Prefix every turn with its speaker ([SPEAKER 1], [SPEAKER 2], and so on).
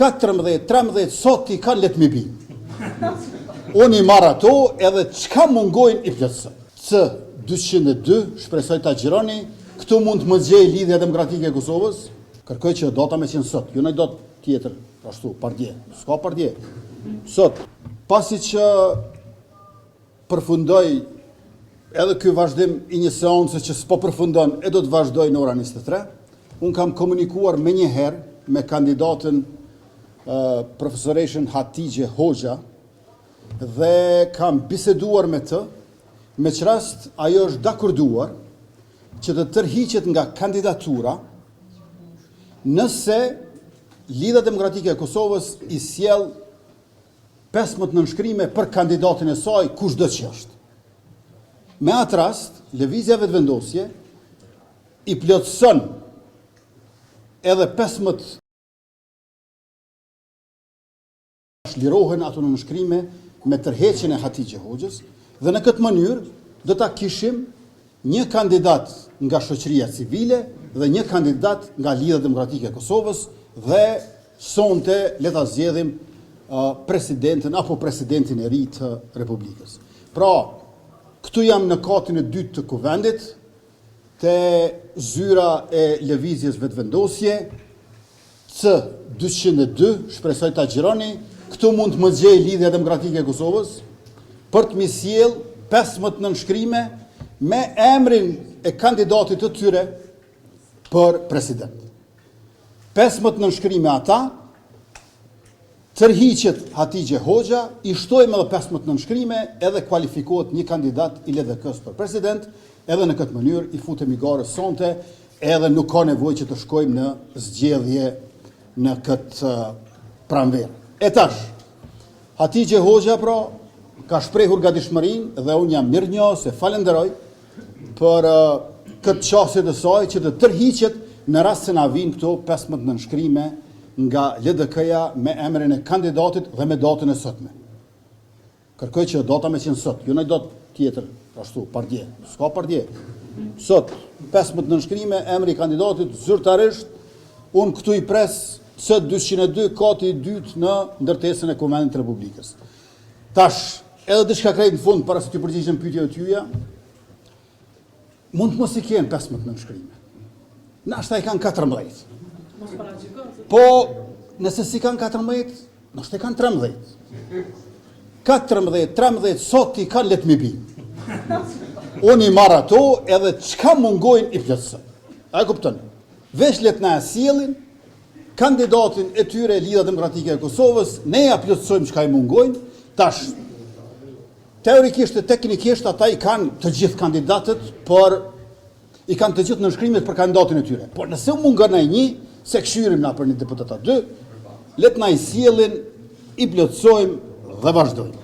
[SPEAKER 1] 14, 13, sot I kanë letë mi binë. Unë I marrë ato edhe çka mungojnë I plotësoj. C202, shpresoj ta gjironi, këtu mund të më gjej Lidhja Demokratike e Kosovës, kërkoj që data me qenë sot, ju në dot tjetër, ashtu, pardje, s'ka pardje. Sot, pasi që përfundoj edhe ky vazhdim I një seance që s'po përfundon e do të vazhdoj në ora 23, unë kam komunikuar me një herë me kandidatën profesoreshën Hatigje Hoxha dhe kam biseduar me të, me që rast ajo është dakorduar që të tërhiqet nga kandidatura nëse Lidhja Demokratike e Kosovës I sjell 15 nënshkrime për kandidatin e saj kushdo që është. Me atë rast, lëvizja vetëvendosje I plotëson edhe 15 lirohen ato nënshkrime me tërheqjen e Hatigje Hoxhës dhe në këtë mënyrë do ta kishim një kandidat nga shoqëria civile dhe një kandidat nga Lidhja Demokratike e Kosovës dhe sonte le ta zgjedhim presidentin apo presidentin e ri të Republikës. Pra, këtu jam në katin e dytë të kuvendit, te zyra e lëvizjes vetëvendosje, C202, shpresoj ta gjironi, këtu mund të më gjej Lidhja Demokratike e Kosovës, për të mi sjell 15 nënshkrime me emrin e kandidatit të tyre për president. 15 nënshkrime ata, tërhiqet Hatigje Hoxha, I shtojmë edhe 15 nënshkrime edhe kualifikohet një kandidat I LDK-s për president, edhe në këtë mënyrë I futemi garës sonte, edhe nuk ka nevojë që të shkojmë në zgjedhje në këtë pranverë. E tash, Hatigje Hoxha pra ka shprehur gatishmërinë dhe unë jam mirënjohës e falenderoj për këtë çështje të saj që të tërhiqet në rast se na vinë këto 15 nënshkrime nga LDK-ja me emrin e kandidatit dhe me datën e sotme. Kërkoj që data me qenë sot, ju në datë tjetër, ashtu, pardje, s'ka pardje. Sot, 15 nënshkrime, emri i kandidatit, zyrtarisht, unë këtu I pres C202, kati I dytë në ndërtesën e Kuvendit të Republikës. Tash, edhe diçka krejt në fund, para se t'ju përgjigjem pyetjeve t'juaja, mund të mos I kenë 15 nënshkrime. Nashta I kanë 14. Po, nëse si kanë 14, nështë I kanë 13. 14, 13, sot I kanë letë mi binë. Unë I marrë ato edhe çka mungojnë I plotësoj. A e kuptoni? Veç letë na sjellin kandidatin e tyre Lidhja Demokratike e Kosovës, ne ja plotësojmë çka I mungojnë, tash, teorikisht e teknikisht ata I kanë të gjithë kandidatët, por I kanë të gjithë nënshkrimet për kandidatin e tyre. Por nëse u mungon ai një, se këshyrim na për një deputat 2, let na I sjellin, I plotësojmë dhe vazhdojmë.